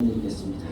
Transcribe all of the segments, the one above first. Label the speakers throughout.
Speaker 1: 드리겠습니다.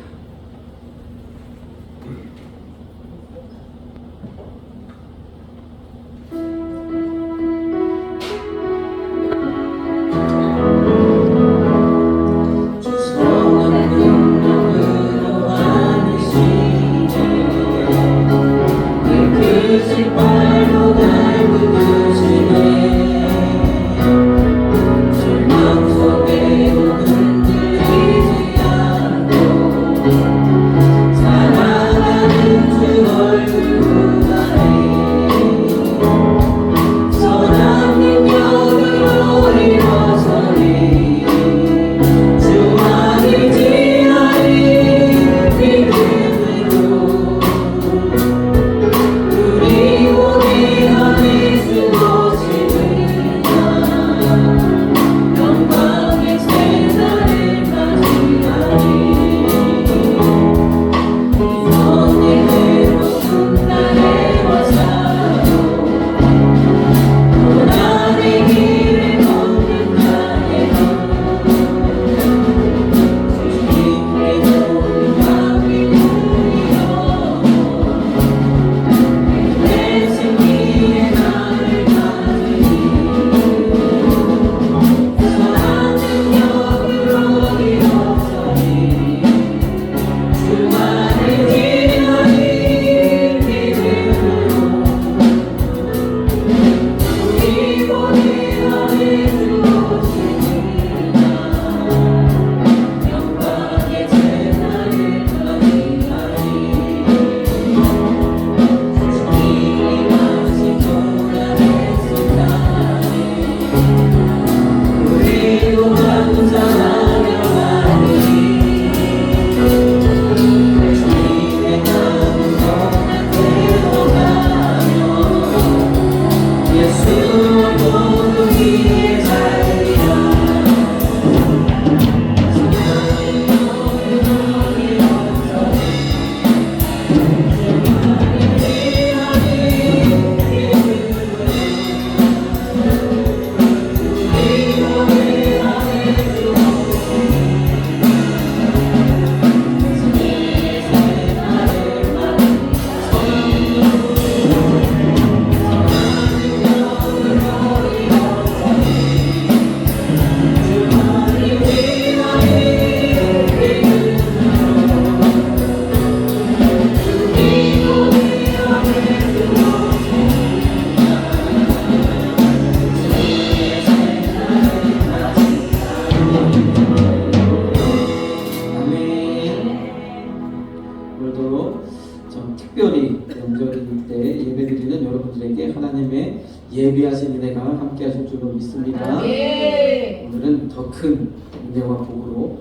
Speaker 1: 특별히 명절일 때 예배드리는 여러분들에게 하나님의 예비하신 은혜가 함께 하실 줄로 믿습니다. 오늘은 더 큰 은혜와 복으로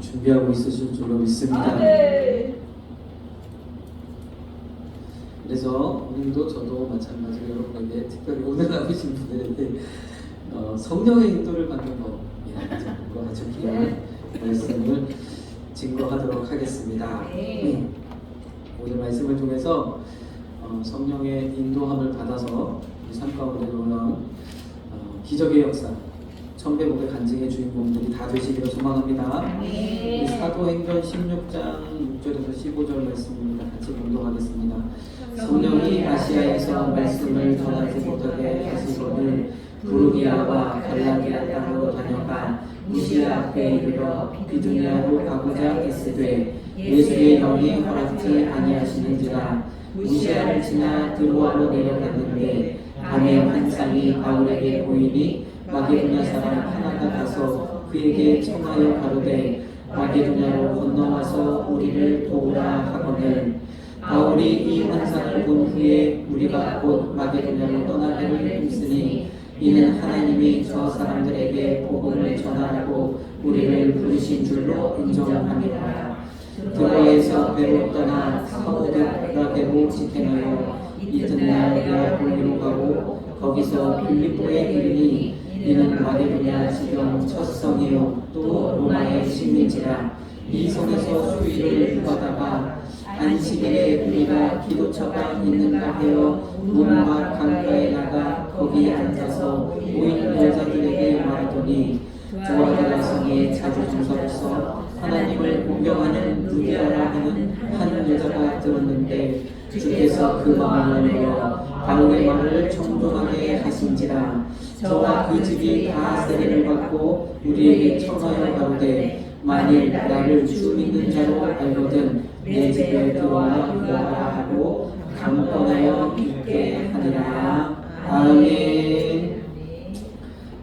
Speaker 1: 준비하고 있으실 줄로 믿습니다. 그래서 오늘도 저도 마찬가지로 여러분에게 특별히 오늘 나오신 분들에게 성령의 인도를 받는 법과 아주 귀한 말씀을 증거하도록 하겠습니다. 오늘 말씀을 통해서 성령의 인도함을 받아서 우리 삶 가운데 놀라운 기적의 역사, 천배복의 간증의 주인공들이 다 되시기를 소망합니다. 우리 사도행전 16장 6절에서 15절 말씀입니다. 같이 공독하겠습니다. 성령이 아시아에서 말씀을 전하지 못하게 하시거늘 부르기아와 갈라디아 땅으로 다녀가 무시아 앞에 이르러 비두니아로 가고자 애쓰되 예수의 영이 허락지 아니하시는지라. 무시아를 지나 드로아로 내려갔는데 밤에 환상이 바울에게 보이니 마게도냐 사람 하나가 가서 그에게 청하여 가로되 마게도냐로 건너와서 우리를 도우라 하거늘 바울이 이 환상을 본 후에 우리가 곧 마게도냐로 떠나기를 힘쓰니 이는 하나님이 저 사람들에게 복음을 전하라고 우리를 부르신 줄로 인정합니다. 드로아에서 배로 떠나 사모드라게로 직행하여 이튿날 네아폴리로 가고 거기서 빌립보에 이르니 이는 마게도냐 지경 첫 성이요 또 로마의 식민지라. 이 성에서 수위를 유하다가 안식일에 우리가 기도처가 있는가 하여 문과 강가에 나가 거기 앉아서 모인 여자들에게 말하더니 두아드라 성에 자주 조서로서 하나님을 공경하는 루디아라 하는 한 여자가 들었는데 주께서 그 마음을 열어 바울의 말을 청종하게 하신지라. 저와 그 집이 다 세례를 받고 우리에게 청하여 가로되 만일 나를 주 믿는 자로 알거든 내 집에 들어와 유하라 하고 강권하여 있게 하리라. 아멘.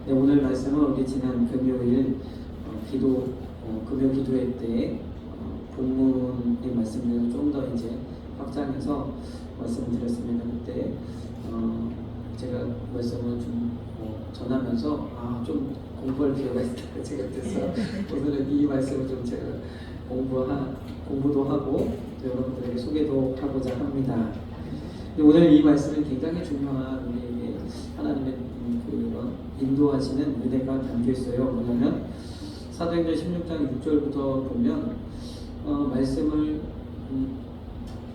Speaker 1: 네, 오늘 말씀은 우리 지난 금요일 금요 기도회 때 본문의 말씀을 좀 더 이제 확장해서 말씀을 드렸습니다. 그때 제가 말씀을 좀 전하면서 좀 공부할 필요가 있다고 제가 그래서 오늘은 이 말씀을 좀 제가 공부도 하고 여러분들에게 소개도 하고자 합니다. 오늘 이 말씀은 굉장히 중요한 우리에게 하나님의 그런 인도하시는 은혜가 담겨 있어요. 뭐냐면 사도행전 16장 6절부터 보면 말씀을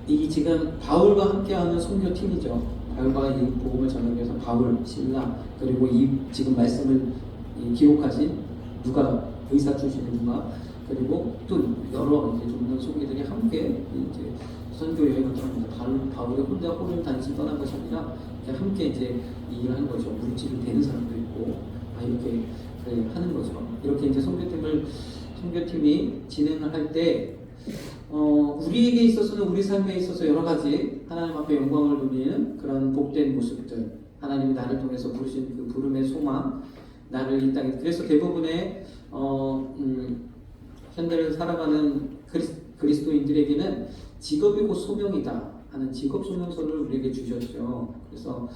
Speaker 1: 이 지금 바울과 함께하는 선교팀이죠. 바울과 이 복음을 전하기 위해서 바울, 실라 그리고 이 지금 말씀을 기록하신 누가 의사 출신의 누가 그리고 또 여러 이제 좀 소개들이 함께 이제 선교 여행을 떠납니다. 바울이 혼자 홀을 단지 떠난 것이 아니라 함께 이제 일을 한 거죠. 물질이 되는 사람도 있고 이렇게 하는 거죠. 이렇게 이제 선교팀이 진행을 할 때 우리에게 있어서는 우리 삶에 있어서 여러 가지 하나님 앞에 영광을 돌리는 그런 복된 모습들, 하나님이 나를 통해서 부르신 그 부름의 소망, 나를 이 땅에 그래서 대부분의 현대를 살아가는 그리스도인들에게는 직업이 곧 소명이다 하는 직업 소명서를 우리에게 주셨죠. 그래서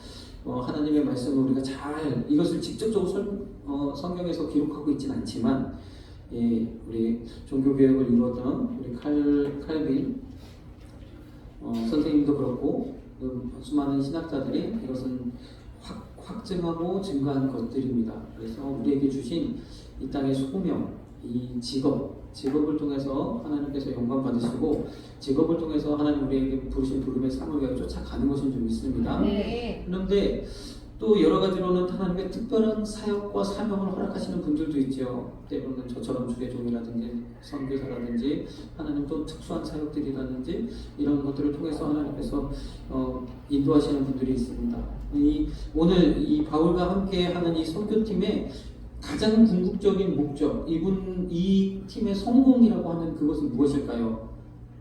Speaker 1: 하나님의 말씀을 우리가 잘 이것을 직접적으로 성경에서 기록하고 있지는 않지만 우리 종교개혁을 이루었던 우리 칼빈 선생님도 그렇고 수많은 신학자들이 이것은 확증하고 증거한 것들입니다. 그래서 우리에게 주신 이 땅의 소명, 이 직업을 통해서 하나님께서 영광 받으시고 직업을 통해서 하나님 우리에게 부르신 부름의 삶을 쫓아가는 것인 줄 믿습니다.
Speaker 2: 네.
Speaker 1: 그런데 또 여러 가지로는 하나님의 특별한 사역과 사명을 허락하시는 분들도 있죠. 때로는 저처럼 주의 종이라든지 선교사라든지 하나님 또 특수한 사역들이라든지 이런 것들을 통해서 하나님께서 인도하시는 분들이 있습니다. 오늘 이 바울과 함께하는 이 선교팀의 가장 궁극적인 목적, 이 팀의 성공이라고 하는 그것은 무엇일까요?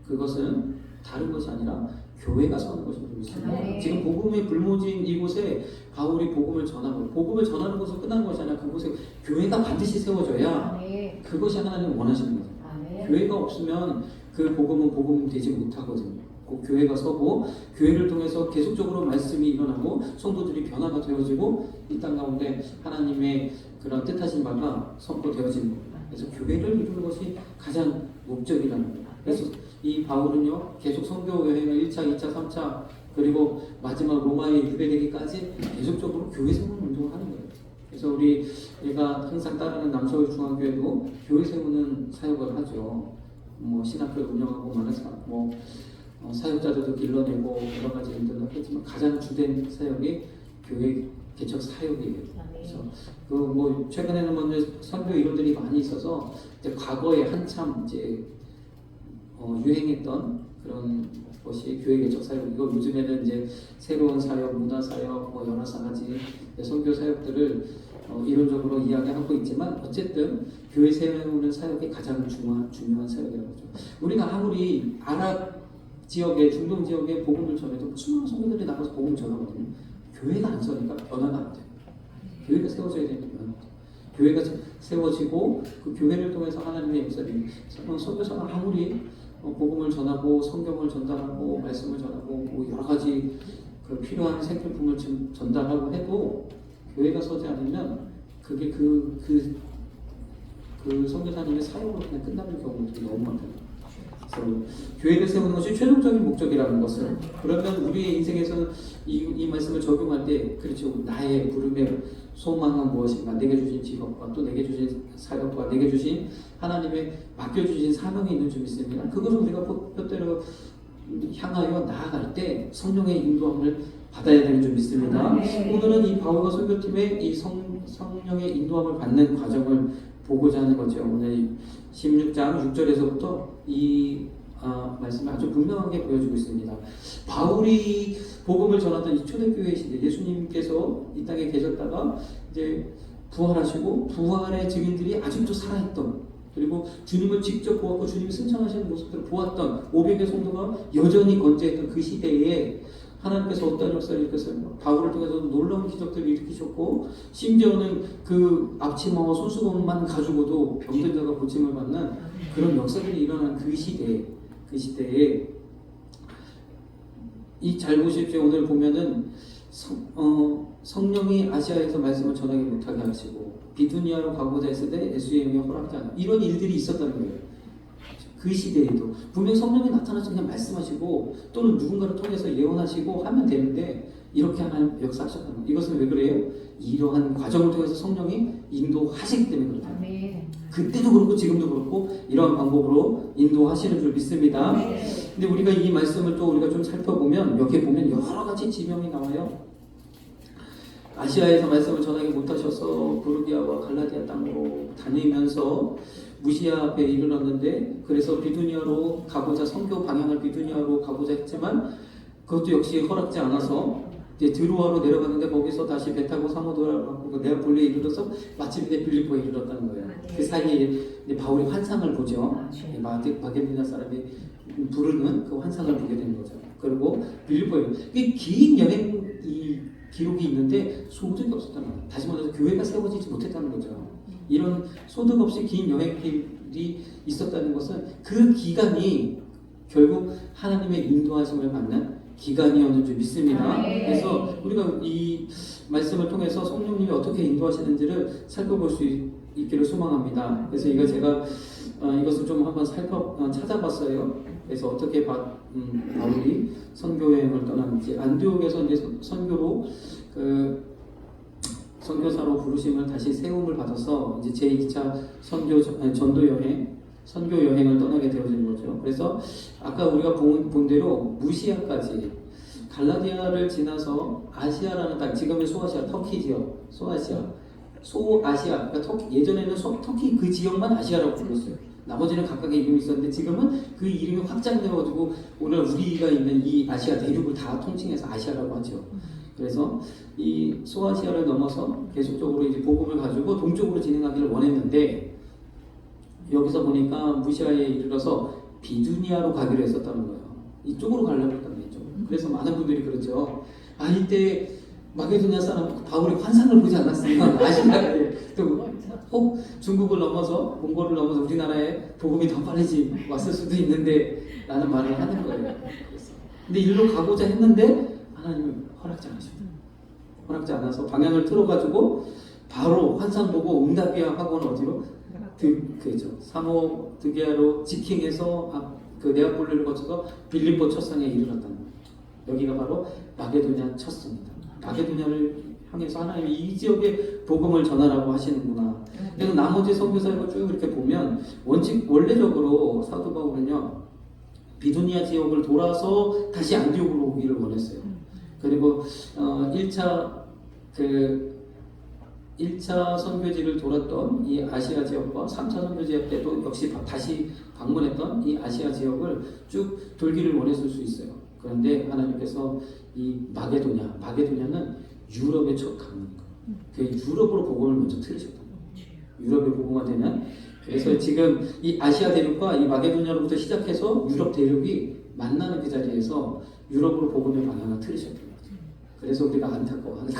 Speaker 1: 그것은 다른 것이 아니라 교회가 서는 것인 줄 믿습니다.
Speaker 2: 네.
Speaker 1: 지금 복음의 불모진 이곳에 바울이 복음을 전하는 것은 끝난 것이 아니라 그곳에 교회가 반드시 세워져야
Speaker 2: 네.
Speaker 1: 그것이 하나님 원하시는 거예요.
Speaker 2: 네.
Speaker 1: 교회가 없으면 그 복음은 복음이 되지 못하거든요. 꼭 교회가 서고 교회를 통해서 계속적으로 말씀이 일어나고 성도들이 변화가 되어지고 이 땅 가운데 하나님의 그런 뜻하신 바가 선포되어지는 겁니다. 그래서 교회를 이루는 것이 가장 목적이라는 겁니다. 그래서 이 바울은요 계속 선교 여행을 1차, 2차, 3차 그리고 마지막 로마에 유배되기까지 계속적으로 교회 세우는 운동을 하는 거예요. 그래서 우리가 항상 따르는 남서울 중앙교회도 교회 세우는 사역을 하죠. 신학교를 운영하고 많은 사역자들도 길러내고 여러 가지 일들을 하겠지만 가장 주된 사역이 교회 개척 사역이에요. 그래서 최근에는 먼저 선교 이론들이 많이 있어서 이제 과거에 한참 이제 유행했던 그런 것이 교회 개척 사역이고 요즘에는 이제 새로운 사역, 문화 사역, 여러 가지 선교 사역들을 이론적으로 이야기하고 있지만 어쨌든 교회 세우는 사역이 가장 중요한 사역이라고 하죠. 우리가 아무리 아랍 지역에 중동 지역에 복음을 전해도 수많은 성도들이 나가서 복음을 전하거든요. 교회가 안 서니까 변화가 안 돼요. 교회가 세워져야 되니까 변화가 안 돼요. 교회가 세워지고 그 교회를 통해서 하나님의 역사를 선교사가 아무리 복음을 전하고 성경을 전달하고 말씀을 전하고 여러 가지 그 필요한 생필품을 전달하고 해도 교회가 서지 않으면 그게 그 선교사님의 사역으로 그냥 끝나는 경우들이 너무 많아요. 그래서 교회를 세우는 것이 최종적인 목적이라는 것을 그러면 우리의 인생에서는 이 말씀을 적용할 때 그렇죠. 나의 부름의 소망은 무엇인가, 내게 주신 직업과 또 내게 주신 사역과 내게 주신 하나님의 맡겨주신 사명이 있는 줄 믿습니다. 그것을 우리가 뜻대로 향하여 나아갈 때 성령의 인도함을 받아야 되는 줄 믿습니다. 오늘은 이 바울과 선교팀의 이 성령의 인도함을 받는 과정을 보고자 하는 거죠. 오늘 16장 6절에서부터 이 말씀을 아주 분명하게 보여주고 있습니다. 바울이 복음을 전하던 이 초대교회 시대, 예수님께서 이 땅에 계셨다가 이제 부활하시고 부활의 증인들이 아직도 살아있던, 그리고 주님을 직접 보았고 주님이 승천하시는 모습들을 보았던 500의 성도가 여전히 건재했던 그 시대에 하나님께서 어떤 역사를 일으켰어요. 바울을 통해서 놀라운 기적들을 일으키셨고, 심지어는 그 앞치마와 손수건만 가지고도 병든 자가 고침을 받는 그런 역사들이 일어난 그 시대에 이 잘 보십시오. 오늘 보면은 성령이 아시아에서 말씀을 전하지 못하게 하시고 비두니아로 가고자 했을 때 SUM이 허락하지 않아, 이런 일들이 있었다는 거예요. 그 시대에도 분명 성령이 나타나서 그냥 말씀하시고 또는 누군가를 통해서 예언하시고 하면 되는데 이렇게 하나님 역사하셨다는 거예요. 이것은 왜 그래요? 이러한 과정을 통해서 성령이 인도하시기 때문에 그렇다. 그때도 그렇고 지금도 그렇고 이러한 방법으로 인도하시는 줄 믿습니다. 근데 우리가 이 말씀을 또 우리가 좀 살펴보면 여기에 보면 여러 가지 지명이 나와요. 아시아에서 말씀을 전하기 못하셔서 부르기아와 갈라디아 땅으로 다니면서 무시아 앞에 이르렀는데, 그래서 비두니아로 가고자, 선교 방향을 비두니아로 가고자 했지만 그것도 역시 허락지 않아서 이제 드로아로 내려갔는데 거기서 다시 배 타고 사모도라고 네아폴리에 이르러서 마침 이제 빌립보에 이르렀다는 거예요. 그 사이에 이제 바울이 환상을 보죠. 마게도냐 사람이 부르는 그 환상을 보게 된 거죠. 그리고 빌립보에 긴 여행 기록이 있는데 소득이 없었다는 거예요. 다시 말해서 교회가 세워지지 못했다는 거죠. 이런 소득 없이 긴 여행길이 있었다는 것은 그 기간이 결국 하나님의 인도하심을 받는 기간이었는 줄 믿습니다. 그래서 우리가 이 말씀을 통해서 성령님이 어떻게 인도하시는지를 살펴볼 수 있기를 소망합니다. 그래서 제가 이것을 좀 한번 찾아봤어요. 그래서 어떻게 바울이 선교 여행을 떠났는지, 안디옥에서 이제 선교로 선교사로 부르심을 다시 세움을 받아서 이제 제2차 선교 여행을 떠나게 되어진 거죠. 그래서 아까 우리가 본 대로 무시아까지 갈라디아를 지나서 아시아라는 땅, 지금은 소아시아, 터키 지역, 소아시아, 그러니까 예전에는 터키 그 지역만 아시아라고 불렀어요. 나머지는 각각의 이름이 있었는데 지금은 그 이름이 확장되어가지고 오늘 우리가 있는 이 아시아 대륙을 다 통칭해서 아시아라고 하죠. 그래서 이 소아시아를 넘어서 계속적으로 이제 복음을 가지고 동쪽으로 진행하기를 원했는데, 여기서 보니까 무시아에 이르러서 비두니아로 가기로 했었다는 거예요. 이쪽으로 가려고 했다는 거죠. 그래서 많은 분들이 그러죠. 이때 마게도냐 사람 바울이 환상을 보지 않았으면 아시아에 혹 중국을 넘어서 몽골을 넘어서 우리나라에 복음이 더 빨리 왔을 수도 있는데 라는 말을 하는 거예요. 근데 일로 가고자 했는데 하나님은 허락지 않으십니다. 허락지 않아서 방향을 틀어가지고 바로 환상 보고 응답이야 하고는 어디로? 사모드게아로 직행해서 그 네아폴리를 거쳐서 빌립보 첫성에 이르렀다는 거예요. 여기가 바로 마게도냐 첫성입니다. 마게도냐를 향해서 하나님이 이 지역에 복음을 전하라고 하시는구나. 그래서 나머지 선교사를 쭉 이렇게 보면 원래적으로 사도 바울은요 비두니아 지역을 돌아서 다시 안디옥으로 오기를 원했어요. 그리고 1차 선교지를 돌았던 이 아시아 지역과 3차 선교지 때도 역시 다시 방문했던 이 아시아 지역을 쭉 돌기를 원했을 수 있어요. 그런데 하나님께서 이 마게도냐는 유럽의 첫 강문이고, 그 유럽으로 복음을 먼저 틀으셨던 거예요. 유럽의 복음화 되면, 그래서 지금 이 아시아 대륙과 이 마게도냐로부터 시작해서 유럽 대륙이 만나는 그 자리에서 유럽으로 복음의 방향을 틀으셨던 거죠. 그래서 우리가 안타까워하는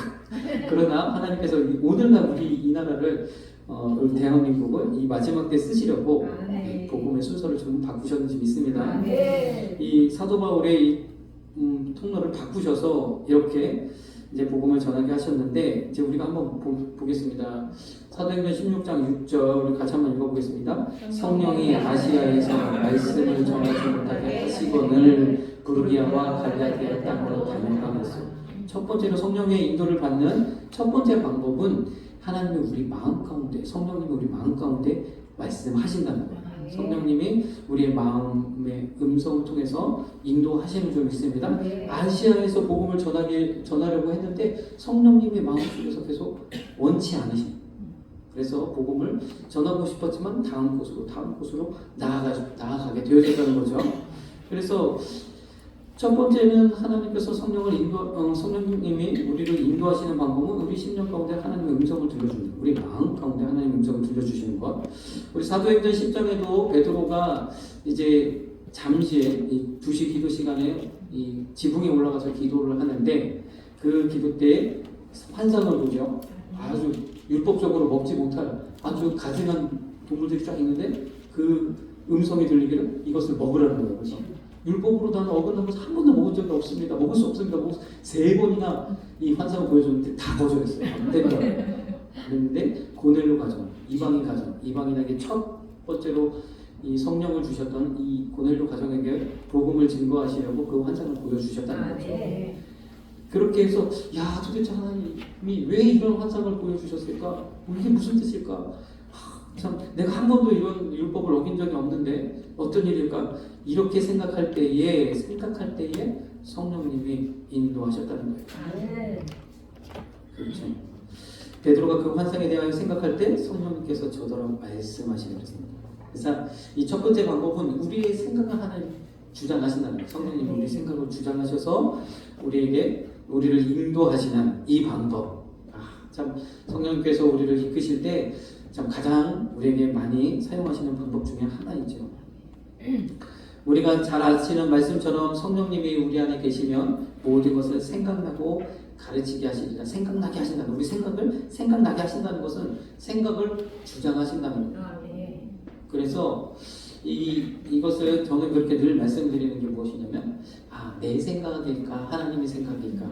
Speaker 1: 그러나 하나님께서 오늘날 우리 이 나라를 대한민국을 이 마지막 때 쓰시려고 복음의 순서를 좀 바꾸셨는지 믿습니다. 이 사도 바울의 이 통로를 바꾸셔서 이렇게 이제 복음을 전하게 하셨는데, 이제 우리가 한번 보겠습니다. 사도행전 16장 6절 우리 같이 한번 읽어보겠습니다. 성령이 아시아에서 말씀을 전하지 못하게 하시거늘 부르기아와 갈라디아 땅으로 다녀가면서, 첫 번째로 성령의 인도를 받는 첫 번째 방법은 하나님이 우리 마음 가운데, 성령님이 우리 마음 가운데 말씀하신다는 거예요. 성령님이 우리의 마음의 음성을 통해서 인도하시는 줄 믿습니다. 아시아에서 복음을 전하려고 했는데 성령님의 마음속에서 계속 원치 않으신, 그래서 복음을 전하고 싶었지만 다음 곳으로 나아가게 되어졌다는 거죠. 그래서 첫 번째는 하나님께서 성령님이 우리를 인도하시는 방법은 우리 심령 가운데 하나님의 음성을 들려주는, 우리 마음 가운데 하나님의 음성을 들려주시는 것. 우리 사도행전 10장에도 베드로가 이제 잠시에 이 2시 기도 시간에 이 지붕에 올라가서 기도를 하는데 그 기도 때 환상을 보죠. 아주 율법적으로 먹지 못할 아주 가증한 동물들이 쫙 있는데 그 음성이 들리기를 이것을 먹으라는 거예요. 그래서 율법으로 나는 어긋난 것을 한 번도 먹은 적이 없습니다. 먹을 수 없습니다. 3번이나 이 환상을 보여줬는데 다 거절했어요. 안 된다. 그랬는데 고넬료 가정, 이방인에게 첫 번째로 이 성령을 주셨던 이 고넬료 가정에게 복음을 증거하시려고 그 환상을 보여주셨다는 거죠. 그렇게 해서 야 도대체 하나님이 왜 이런 환상을 보여주셨을까? 이게 무슨 뜻일까? 참 내가 한 번도 이런 율법을 어긴 적이 없는데 어떤 일일까? 이렇게 생각할 때에 성령님이 인도하셨다는 거예요. 그렇죠. 베드로가 그 환상에 대하여 생각할 때 성령님께서 저더러 말씀하시는 것입니다. 그래서 이 첫 번째 방법은 우리의 생각을 하나님 주장하신다는 거예요. 성령님이 우리 생각을 주장하셔서 우리를 인도하시는 이 방법. 참 성령님께서 우리를 이끄실 때 참 가장 우리에게 많이 사용하시는 방법 중에 하나이죠. 우리가 잘 아시는 말씀처럼 성령님이 우리 안에 계시면 모든 것을 생각나고 가르치게 하시리라. 생각나게 하신다는, 우리 생각을 생각나게 하신다는 것은 생각을 주장하신다는 거예요. 그래서 이것을 저는 그렇게 늘 말씀드리는 게 무엇이냐면 내 생각일까 하나님의 생각일까,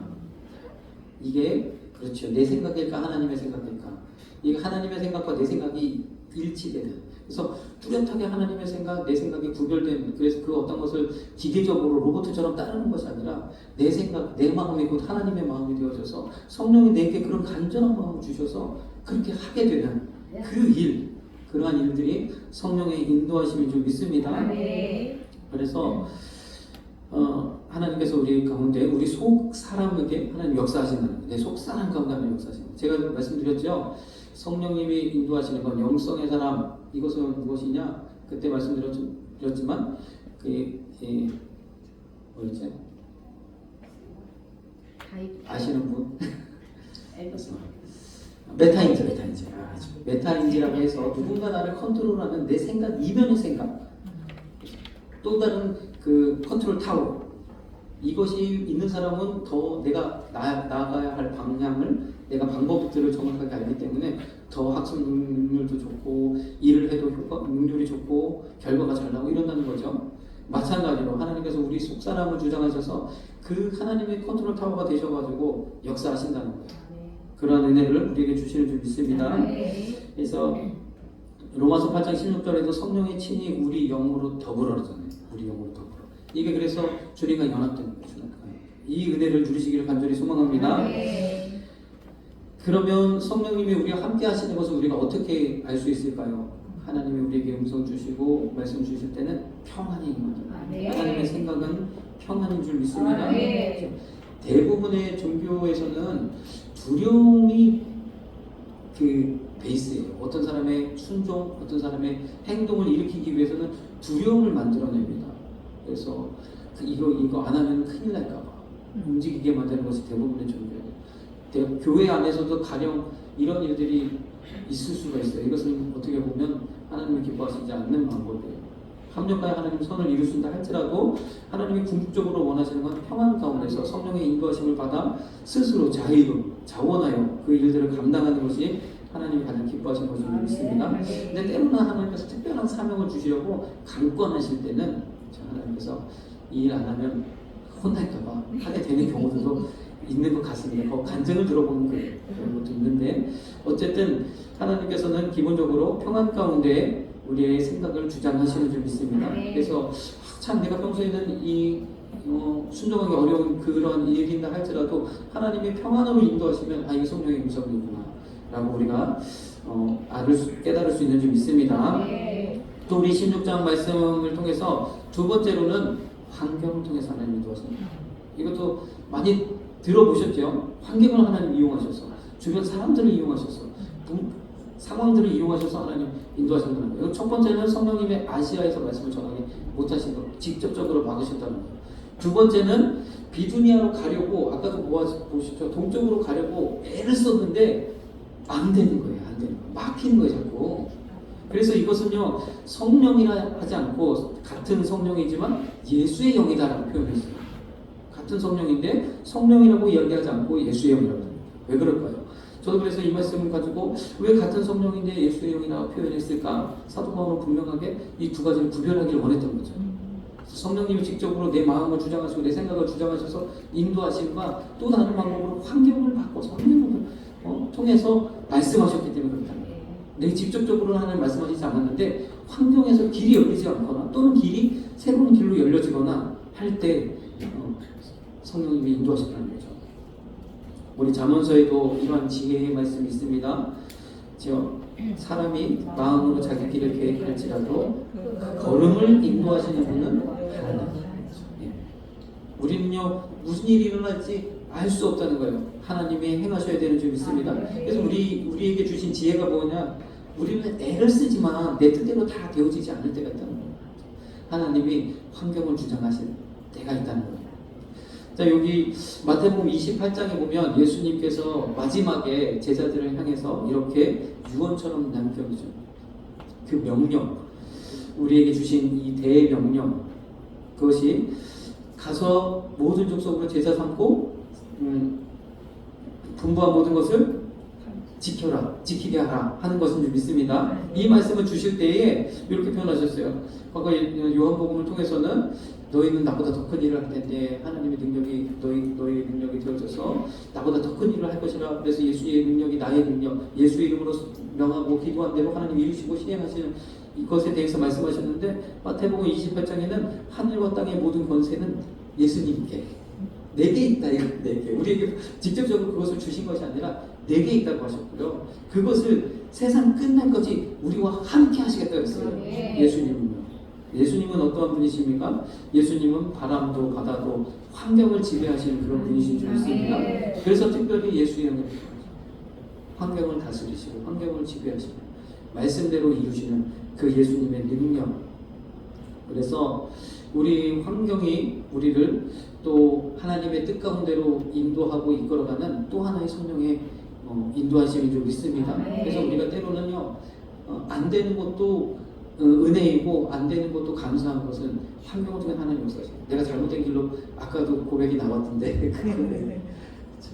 Speaker 1: 이게 그렇죠. 내 생각일까 하나님의 생각일까, 이게 하나님의 생각과 내 생각이 일치되는, 그래서 뚜렷하게 하나님의 생각, 내 생각이 구별되는, 그래서 그 어떤 것을 기계적으로 로봇처럼 따르는 것이 아니라 내 생각, 내 마음이 곧 하나님의 마음이 되어져서 성령이 내게 그런 간절한 마음을 주셔서 그렇게 하게 되는 그러한 일들이 성령의 인도하심인 줄 믿습니다. 그래서 하나님께서 우리 가운데 우리 속 사람에게 하나님 역사하신다는 거예요. 내 속 사람 가운데 하나님 역사하시는 거예요. 제가 성령님이 인도하시는 건 영성의 사람, 이것은 무엇이냐? 그때 말씀드렸지만 뭐였지? 아시는 분? 메타인지라고 해서 누군가 나를 컨트롤하는 내 생각 이면의 생각, 또 다른 그 컨트롤 타워, 이것이 있는 사람은 더 내가 나아가야 할 방향을, 내가 방법들을 정확하게 알기 때문에 더 학습 능률도 좋고 일을 해도 능률이 좋고 결과가 잘 나오고 이런다는 거죠. 마찬가지로 하나님께서 우리 속 사람을 주장하셔서 그 하나님의 컨트롤 타워가 되셔가지고 역사하신다는 거예요. 그러한 은혜를 우리에게 주시는 줄 믿습니다. 그래서 로마서 8장 16절에도 성령의 친히 우리 영으로 더불어라잖아요. 우리 영으로 더불어. 이게 그래서 주님과 연합된 거죠. 이 은혜를 누리시기를 간절히 소망합니다. 그러면 성령님이 우리와 함께 하시는 것을 우리가 어떻게 알 수 있을까요? 하나님이 우리에게 음성 주시고 말씀 주실 때는 평안이 임합니다. 하나님의 생각은 평안인 줄 믿습니다. 대부분의 종교에서는 두려움이 그 베이스예요. 어떤 사람의 순종, 어떤 사람의 행동을 일으키기 위해서는 두려움을 만들어냅니다. 그래서 이거 안 하면 큰일 날까봐 움직이게 만드는 것이 대부분의 종교예요. 교회 안에서도 가령 이런 일들이 있을 수가 있어요. 이것은 어떻게 보면 하나님을 기뻐하시지 않는 방법이에요. 합력하여 하나님 선을 이루신다 할지라도 하나님이 궁극적으로 원하시는 건 평안 가운데서 성령의 인도하심을 받아 스스로 자원하여 그 일들을 감당하는 것이 하나님이 가장 기뻐하시는 것을 믿습니다. 근데 때로는 하나님께서 특별한 사명을 주시려고 강권하실 때는 하나님께서 이 일 안 하면 혼날까봐 하게 되는 경우들도 있는 것 같습니다. 간증을 들어보는 그런 것도 있는데, 어쨌든 하나님께서는 기본적으로 평안 가운데 우리의 생각을 주장하시는 줄 믿습니다. 그래서 참 내가 평소에는 순종하기 어려운 그런 일이다 할지라도 하나님의 평안으로 인도하시면 이게 성령의 음성이구나 라고 우리가 깨달을 수 있는 줄 믿습니다. 또 우리 16장 말씀을 통해서 두 번째로는 환경을 통해서 하나님 인도하십니다. 이것도 많이 들어보셨죠? 환경을 하나님 이용하셔서, 주변 사람들을 이용하셔서, 상황들을 이용하셔서 하나님 인도하신다는 거예요. 첫 번째는 성령님의 아시아에서 말씀을 전하게 못하신 것, 직접적으로 막으셨다는 거예요. 두 번째는 비두니아로 가려고, 아까도 보시죠, 동쪽으로 가려고 애를 썼는데 안 되는 거예요. 안 되는 거예요. 막히는 거예요, 자꾸. 그래서 이것은요, 성령이라 하지 않고 같은 성령이지만 예수의 영이다라고 표현했어요. 같은 성령인데 성령이라고 이야기하지 않고 예수의 영이라고 합니다. 왜 그럴까요? 저도 그래서 이 말씀을 가지고 왜 같은 성령인데 예수의 영이라고 표현했을까? 사도 바울은 분명하게 이 두 가지를 구별하기를 원했던 거죠. 성령님이 직접으로 내 마음을 주장하시고 내 생각을 주장하셔서 인도하심과 또 다른 방법으로 환경을 바꿔서 환경을 통해서 말씀하셨기 때문에 그렇다. 내 직접적으로는 하나님 말씀하시지 않았는데 환경에서 길이 열리지 않거나 또는 길이 새로운 길로 열려지거나 할 때 성령님이 인도하셨다는 거죠. 우리 잠언서에도 이러한 지혜의 말씀이 있습니다. 사람이 마음으로 자기 길을 계획할지라도 그 걸음을 인도하시는 분은 하나님. 우리는요, 무슨 일이 일어날지 알 수 없다는 거예요. 하나님이 행하셔야 되는 줄 믿습니다. 그래서 우리에게 주신 지혜가 뭐냐? 우리는 애를 쓰지만 내 뜻대로 다 되어지지 않을 때가 있다는 거예요. 하나님이 환경을 주장하실 때가 있다는 거예요. 자, 여기 마태복음 28장에 보면 예수님께서 마지막에 제자들을 향해서 이렇게 유언처럼 남겨주죠. 그 명령, 우리에게 주신 이 대명령, 그것이 가서 모든 족속으로 제자 삼고 분부한 모든 것을 지켜라, 지키게 하라 하는 것인 줄 믿습니다. 이 말씀을 주실 때에 이렇게 표현하셨어요. 과거 요한복음을 통해서는 너희는 나보다 더 큰 일을 할 텐데 하나님의 능력이 너희의 능력이 되어져서 나보다 더 큰 일을 할 것이라. 그래서 예수의 능력이 나의 능력, 예수의 이름으로 명하고 기도한 대로 하나님 이루시고 실행하시는 이것에 대해서 말씀하셨는데 마태복음 28장에는 하늘과 땅의 모든 권세는 예수님께 내게 있다. 내게 우리에게 직접적으로 그것을 주신 것이 아니라 내게 있다고 하셨고요. 그것을 세상 끝날까지 우리와 함께 하시겠다고 했어요. 예수님은 어떠한 분이십니까? 예수님은 바람도 바다도 환경을 지배하시는 그런 분이신 줄 믿습니다. 그래서 특별히 예수의 영을 환경을 다스리시고 환경을 지배하시고 말씀대로 이루시는 그 예수님의 능력. 그래서 우리 환경이 우리를 또 하나님의 뜻 가운데로 인도하고 이끌어가는 또 하나의 성령의 인도하심인 줄 믿습니다. 그래서 우리가 때로는요, 안 되는 것도 은혜이고 안 되는 것도 감사한 것은 환경을 통해 하나님 역사죠. 내가 잘못된 길로 아까도 고백이 나왔던데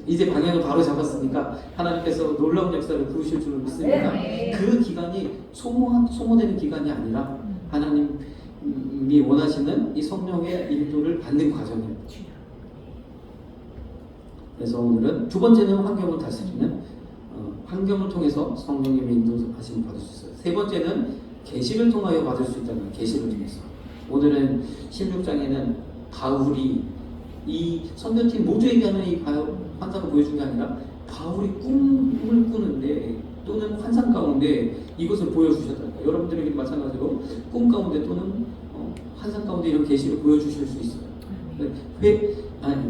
Speaker 1: 이제 방향을 바로 잡았으니까 하나님께서 놀라운 역사를 부으실 줄 믿습니다. 그 기간이 소모되는 기간이 아니라 하나님이 원하시는 이 성령의 인도를 받는 과정이에요. 그래서 오늘은 두 번째는 환경을 다스리는 환경을 통해서 성령님의 인도하심을 받을 수 있어요. 세 번째는 계시를 통하여 받을 수 있다는 계시를 통해서. 오늘은 16장에는 바울이 이 선교팀 모두에게 하는 이 환상을 보여준 게 아니라 바울이 꿈을 꾸는데 또는 환상 가운데 이것을 보여주셨다는 거예요. 여러분들에게 마찬가지로 꿈 가운데 또는 환상 가운데 이런 계시를 보여주실 수 있어요.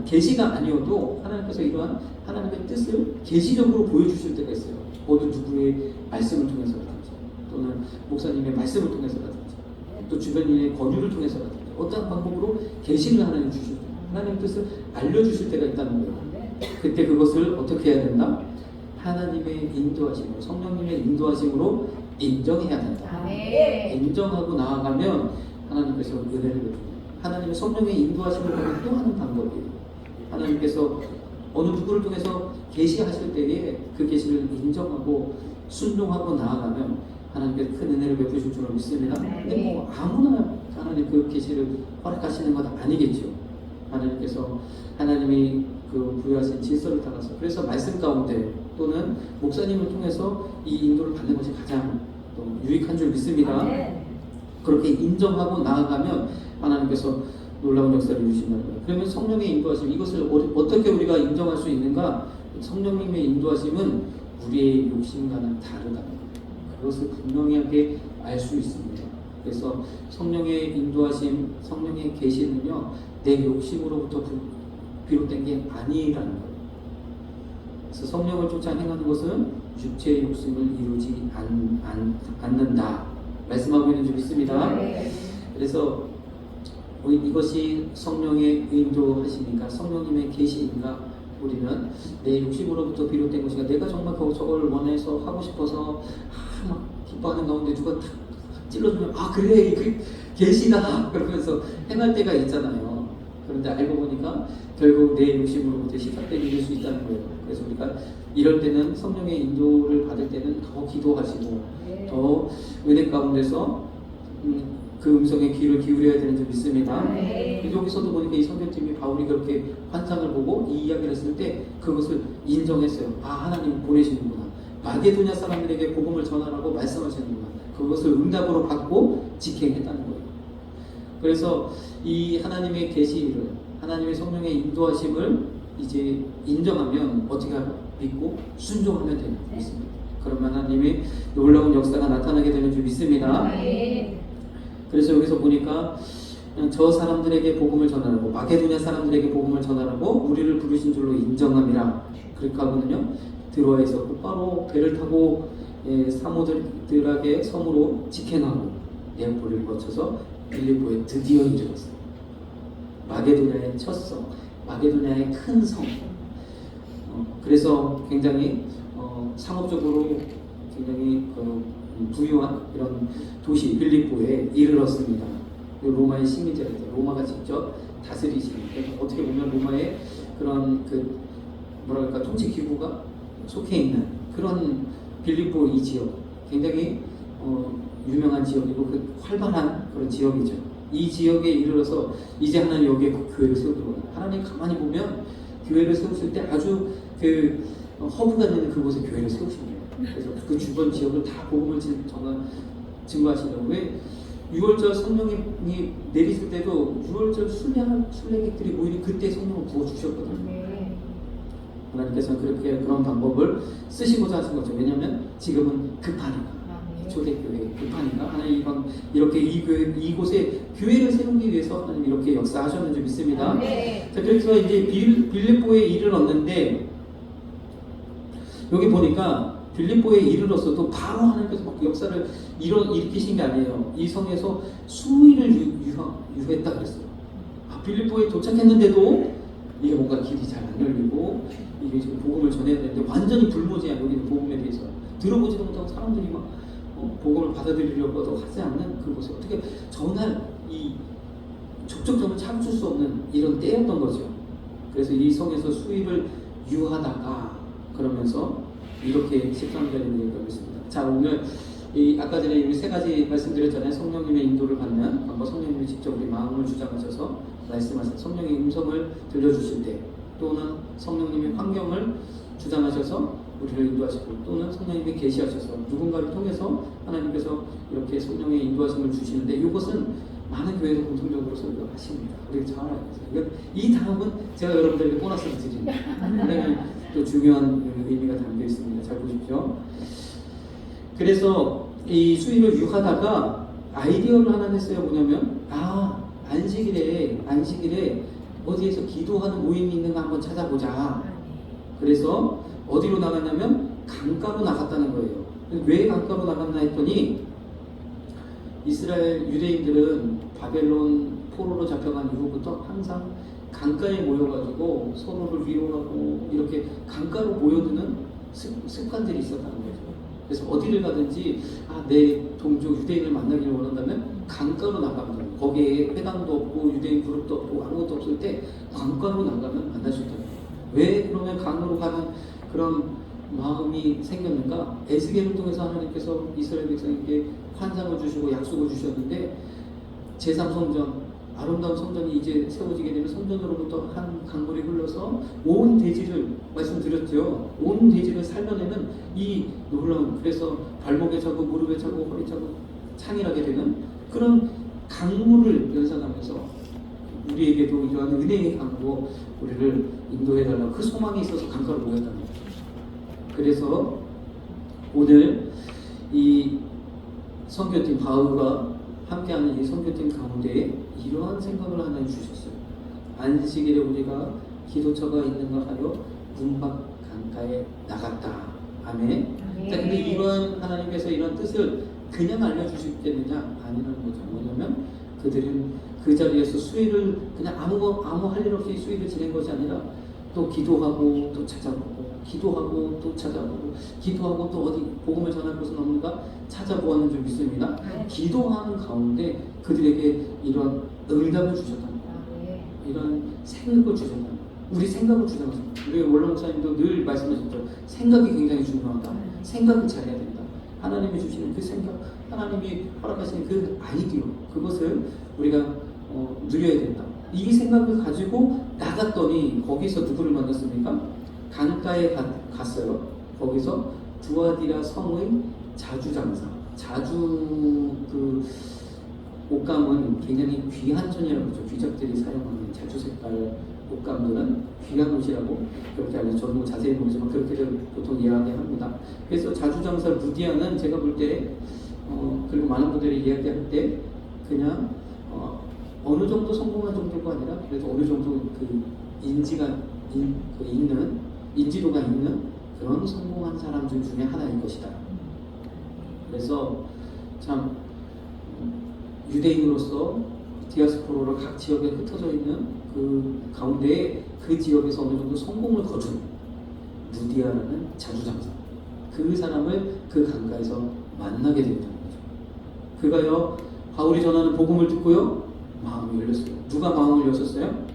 Speaker 1: 계시가 아니어도 하나님께서 이러한 하나님의 뜻을 계시적으로 보여주실 때가 있어요. 어느 누구의 말씀을 통해서라든지 또는 목사님의 말씀을 통해서라든지 또 주변인의 권유를 통해서라든지 어떤 방법으로 계시를 하나님 주실 때 하나님의 뜻을 알려주실 때가 있다는 거예요. 그때 그것을 어떻게 해야 된다? 하나님의 인도하심으로, 성령님의 인도하심으로 인정해야 된다. 인정하고 나아가면 하나님께서 은혜를 베푸는 하나님의 성령의 인도하심을 받는 또 하는 방법이에요. 하나님께서 어느 누구를 통해서 계시하실 때에 그 계시를 인정하고 순종하고 나아가면 하나님께서 큰 은혜를 베푸실 줄 믿습니다. 근데 아무나 하나님 그 계시를 허락하시는 건 아니겠죠. 하나님께서 하나님이 그 부여하신 질서를 따라서 그래서 말씀 가운데 또는 목사님을 통해서 이 인도를 받는 것이 가장 또 유익한 줄 믿습니다. 그렇게 인정하고 나아가면 하나님께서 놀라운 역사를 이루신다는 거예요. 그러면 성령의 인도하심, 이것을 어떻게 우리가 인정할 수 있는가? 성령님의 인도하심은 우리의 욕심과는 다르다는 거예요. 그것을 분명하게 알 수 있습니다. 그래서 성령의 인도하심, 성령의 계시는요, 내 욕심으로부터 비롯된 게 아니라는 거예요. 그래서 성령을 쫓아 행하는 것은 육체의 욕심을 이루지 않는다 말씀하고 있는 줄 믿습니다. 그래서 이것이 성령의 인도하시니까 성령님의 계시니까 우리는 내 욕심으로부터 비롯된 것이가 내가 정말 저걸 원해서 하고 싶어서 막 기뻐하는 가운데 누가 탁 찔러주면 그래 그 계시다 그러면서 행할 때가 있잖아요. 그런데 알고 보니까 결국 내 욕심으로부터 시작되게 될 수 있다는 거예요. 그래서 우리가 이럴 때는 성령의 인도를 받을 때는 더 기도하시고 더 은혜 가운데서 그 음성에 귀를 기울여야 되는 줄 믿습니다. 여기서도 보니까 이 선교팀이 바울이 그렇게 환상을 보고 이 이야기를 했을 때 그것을 인정했어요. 하나님 보내시는구나. 마게도냐 사람들에게 복음을 전하라고 말씀하시는구나. 그것을 응답으로 받고 직행했다는 거예요. 그래서 이 하나님의 계시를, 하나님의 성령의 인도하심을 이제 인정하면 어떻게 하고 믿고 순종하면 되는 줄 믿습니다. 그러면 하나님의 놀라운 역사가 나타나게 되는 줄 믿습니다. 그래서 여기서 보니까 저 사람들에게 복음을 전하라고, 마게도냐 사람들에게 복음을 전하라고 우리를 부르신 줄로 인정함이라 그렇게 하거든요. 드로아에서 곧바로 배를 타고 사모들에게 섬으로 직행하고 네아폴리를 거쳐서 빌립보에 드디어 이르렀어요. 마게도냐의 첫 성, 마게도냐의 큰 성. 그래서 굉장히 상업적으로 굉장히 부유한 이런 도시 빌립보에 이르렀습니다. 로마의 식민지였죠. 로마가 직접 다스리시는. 그러니까 어떻게 보면 로마의 그런 뭐랄까 통치 기구가 속해 있는 그런 빌립보 이 지역, 굉장히 유명한 지역이고 활발한 그런 지역이죠. 이 지역에 이르러서 이제 하나님 여기에 교회를 세우더라고요. 하나님 가만히 보면 교회를 세우실 때 아주 허브가 되는 그곳에 교회를 세우신 거예요. 그래서 그 주변 지역을 다 복음을 증거하시려고. 왜 6월절 성령이 내리실 때도 6월절 순례객들이 모이는 그때 성령을 부어주셨거든요. 하나님께서는 그렇게 그런 방법을 쓰시고자 하신 거죠. 왜냐하면 지금은 급하니까. 초대교회 급하니까 하나님 이렇게 이곳에 교회를 세우기 위해서 하나님 이렇게 역사하셨는지 믿습니다. 자, 그래서 이제 빌립보에 이르렀는데 여기 보니까 빌립보에 이르렀어도 바로 하나님께서 막 역사를 일으키신 게 아니에요. 이 성에서 수일을 유했다 그랬어요. 빌립보에 도착했는데도 이게 뭔가 길이 잘 안 열리고 이게 지금 복음을 전해야 되는데 완전히 불모지야. 여기는 복음에 대해서 들어보지도 못하고 사람들이 막 복음을 받아들이려고도 하지 않는 그곳에 어떻게 전할 이 족적점을 참을 수 없는 이런 때였던 거죠. 그래서 이 성에서 수일을 유하다가 그러면서 이렇게 13절에 얘기하고 있습니다. 자, 오늘 아까 전에 이 세 가지 말씀드렸잖아요. 성령님의 인도를 받는 방법, 성령님이 직접 우리 마음을 주장하셔서 말씀하신 성령의 음성을 들려주실 때, 또는 성령님의 환경을 주장하셔서 우리를 인도하시고, 또는 성령님이 계시하셔서 누군가를 통해서 하나님께서 이렇게 성령의 인도하심을 주시는데, 이것은 많은 교회에서 공통적으로 설교하십니다. 우리가 잘 알고 있어요. 이 다음은 제가 여러분들에게 보너스를 드립니다. 굉장히 또 중요한 의미가 담겨 있습니다. 잘 보십시오. 그래서 이 수일을 유하다가 아이디어를 하나 냈어요. 뭐냐면 안식일에 어디에서 기도하는 모임이 있는가 한번 찾아보자. 그래서 어디로 나갔냐면 강가로 나갔다는 거예요. 왜 강가로 나갔나 했더니 이스라엘 유대인들은 바벨론 포로로 잡혀간 이후부터 항상 강가에 모여가지고 서로를 위로하고 이렇게 강가로 모여드는 습관들이 있었다는 거죠. 그래서 어디를 가든지 내 동족 유대인을 만나기를 원한다면 강가로 나가면, 거기에 회당도 없고 유대인 그룹도 없고 아무것도 없을 때 강가로 나가면 만날 수 있다는 거예요. 왜 그러면 강으로 가는 그런 마음이 생겼는가? 에스겔을 통해서 하나님께서 이스라엘 백성에게 환상을 주시고 약속을 주셨는데, 제3성전, 아름다운 성전이 이제 세워지게 되면 성전으로부터 한 강물이 흘러서 온 대지를, 말씀드렸죠, 온 대지를 살려내는 이 놀라운, 그래서 발목에 차고 무릎에 차고 허리 차고 창이라게 되는 그런 강물을 연상하면서 우리에게도 이러한 은혜의 강으로 우리를 인도해달라고 그 소망이 있어서 강가로 모였다는 거죠. 그래서 오늘 이 선교팀 바울과 함께하는 이 선교팀 가운데 이러한 생각을 하나 주셨어요. 안식일에 우리가 기도처가 있는가 하여 문밖 강가에 나갔다. 아멘. 근데 이런 하나님께서 이런 뜻을 그냥 알려주시겠느냐? 아니라는 거죠. 뭐냐면 그들은 그 자리에서 수위를 그냥 아무 할 일 없이 수위를 지낸 것이 아니라 또 기도하고 또 찾아보고 기도하고 또 찾아보고 기도하고 또 어디 복음을 전할 곳은 없는가 찾아보았는 줄 믿습니다. 기도하는 가운데 그들에게 이런 응답을 주셨다. 이런 생각을 주셨다. 우리 생각을 주장하셨다. 우리 원로 목사님도 늘 말씀하셨죠. 생각이 굉장히 중요하다. 생각을 잘해야 된다. 하나님이 주시는 그 생각, 하나님이 허락하시는 그 아이디어, 그것을 우리가 누려야 된다. 이 생각을 가지고 나갔더니 거기서 누구를 만났습니까? 강가에 갔어요. 거기서 두아디라 성의 자주장사. 자주 그 옷감은 굉장히 귀한 천이라고 그러죠. 귀족들이 사용하는 자주 색깔 옷감들은 귀한 옷이라고 그렇게 알려져. 저는 뭐 자세히 모르지만 그렇게들 보통 이야기합니다. 그래서 자주장사 루디아는 제가 볼 때 그리고 많은 분들이 이야기할 때 그냥 어느 정도 성공한 정도가 아니라 그래도 어느 정도 그 인지도가 있는 그런 성공한 사람 중에 하나인 것이다. 그래서 참 유대인으로서 디아스포라로 각 지역에 흩어져 있는 그 가운데 그 지역에서 어느 정도 성공을 거둔 루디아라는 자주장사, 그 사람을 그 강가에서 만나게 되었다는 거죠. 그가요 바울이 전하는 복음을 듣고요 마음이 열렸어요. 누가 마음을 여셨어요?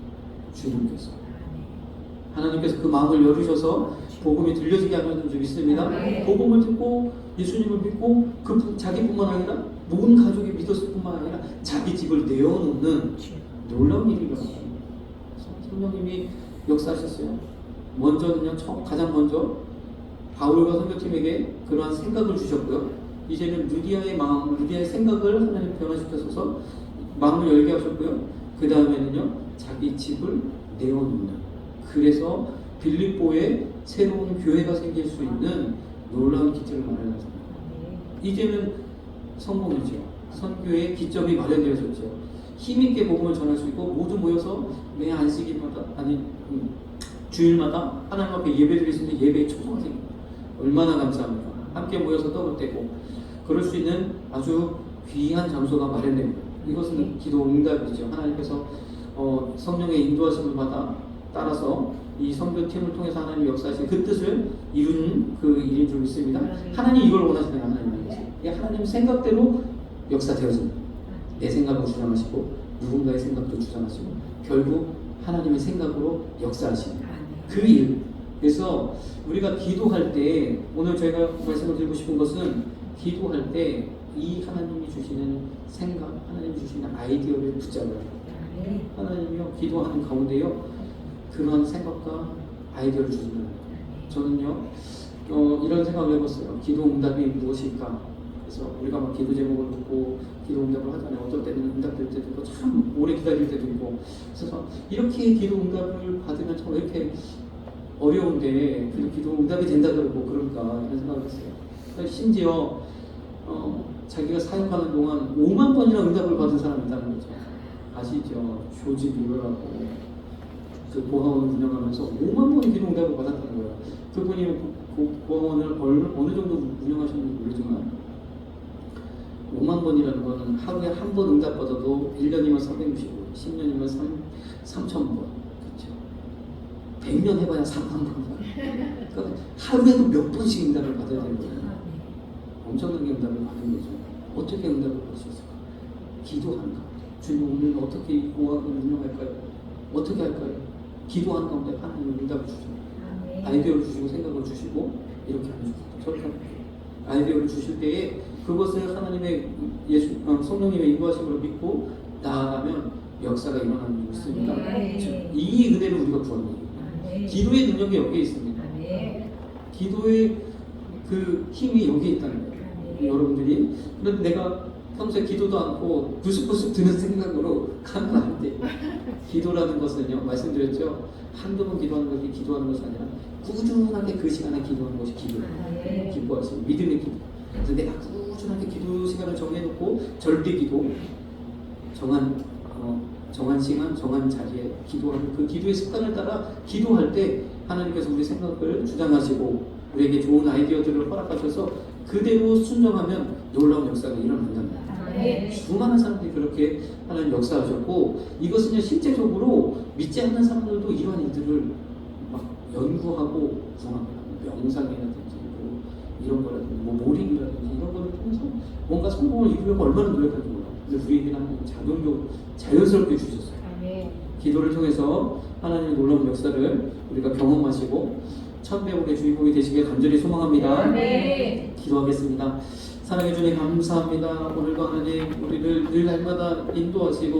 Speaker 1: 주님께서. 하나님께서 그 마음을 열으셔서 복음이 들려지게 하는 줄 믿습니다. 복음을 듣고 예수님을 믿고 자기뿐만 아니라 모든 가족이 믿었을 뿐만 아니라 자기 집을 내어놓는 놀라운 일이 일어났습니다. 성령님이 역사하셨어요. 가장 먼저 바울과 선교팀에게 그러한 생각을 주셨고요. 이제는 루디아의 마음, 루디아의 생각을 하나님 변화시켜서 마음을 열게 하셨고요. 그 다음에는요 자기 집을 내어놓는, 그래서 빌립보에 새로운 교회가 생길 수 있는 놀라운 기적을 마련했습니다. 이제는 성공이죠. 선교의 기점이 마련되어졌죠. 힘있게 복음을 전할 수 있고 모두 모여서 매 안식일마다 주일마다 하나님 앞에 예배드릴 수 있는 예배의 초소가 생깁니다. 얼마나 감사합니까? 함께 모여서 떡을 떼고 그럴 수 있는 아주 귀한 장소가 마련됩니다. 이것은 기도 응답이죠. 하나님께서 성령의 인도하심을 받아 따라서 이 선교팀을 통해서 하나님 역사하신 그 뜻을 이룬 그 일인 줄 믿습니다. 하나님 이걸 원하시는 하나님이에요. 하나님 생각대로 역사되어집니다. 내 생각을 주장하시고 누군가의 생각도 주장하시고 결국 하나님의 생각으로 역사하시는 그 일. 그래서 우리가 기도할 때 오늘 제가 말씀을 드리고 싶은 것은 기도할 때 이 하나님이 주시는 생각, 하나님이 주시는 아이디어를 붙잡아요. 하나님이요 기도하는 가운데요 그런 생각과 아이디어를 주시는 저는요 이런 생각을 해봤어요. 기도 응답이 무엇일까? 그래서 우리가 막 기도 제목을 듣고 기도 응답을 하잖아요. 어떨 때는 응답될 때도 있고 참 오래 기다릴 때도 있고. 그래서 이렇게 기도 응답을 받으면 참 왜 이렇게 어려운데 그래도 기도 응답이 된다 그러고 그럴까 이런 생각을 했어요. 그러니까 심지어 자기가 사역하는 동안 5만 번이나 응답을 받은 사람이 있다는 거죠. 아시죠? 조지 뮤러라고 그 고아원을 운영하면서 5만 번의 기도 응답을 받았다는 거예요. 그분이 고아원을 어느 정도 운영하셨는지 모르지만 5만 번이라는 거는 하루에 한 번 응답받아도 1년이면 365, 10년이면 3,000번, 그렇죠? 100년 해봐야 3만 번. 그러니까 하루에도 몇 번씩 응답을 받아야 되는 거예요. 엄청나게 응답을 받은 거죠. 어떻게 응답을 받을 수 있을까? 기도하는 가운데. 주님 오늘 어떻게 이 고아원을 운영할까요? 어떻게 할까요? 기도하는 가운데 하나님은 응답을 주십니다. 아이디어를 주시고 생각을 주시고 이렇게 하는 아이디어를 주실 때에 그것을 하나님의 성령님의 인도하심으로 믿고 나아가면 역사가 일어나는 줄 믿습니다. 이 은혜를 우리가 구하는 거예요. 기도의 능력이 여기에 있습니다. 기도의 그 힘이 여기에 있다는 거예요. 여러분들이. 그런데 내가 평소에 기도도 않고 부스부스 드는 생각으로 가는 거 아닌데 기도라는 것은요 말씀드렸죠. 한두 번 기도하는 것이 기도하는 것이 아니라 꾸준하게 그 시간에 기도하는 것이 기도예요. 기뻐하시고 믿음의 기도. 그래서 내가 꾸준하게 기도 시간을 정해놓고 절대기도 정한 시간, 정한 자리에 기도하는 그 기도의 습관을 따라 기도할 때 하나님께서 우리 생각을 주장하시고 우리에게 좋은 아이디어들을 허락하셔서 그대로 순종하면 놀라운 역사가 일어난답니다. 수많은 사람들이 그렇게 하나님 역사하셨고, 이것은요 실제적으로 믿지 않는 사람들도 이러한 일들을 막 연구하고 구성합니다. 명상이라든지 뭐 이런 거라든지 뭐 몰입이라든지 이런 거를 통해서 뭔가 성공을 이루려고 얼마나 노력하는지 몰라요. 근데 우리에게는 하나님 작용적으로 자연스럽게 주셨어요. 기도를 통해서 하나님의 놀라운 역사를 우리가 경험하시고 천배국의 주인공이 되시길 간절히 소망합니다. 기도하겠습니다. 사랑해 주님 감사합니다. 오늘도 하나님 우리를 늘 날마다 인도하시고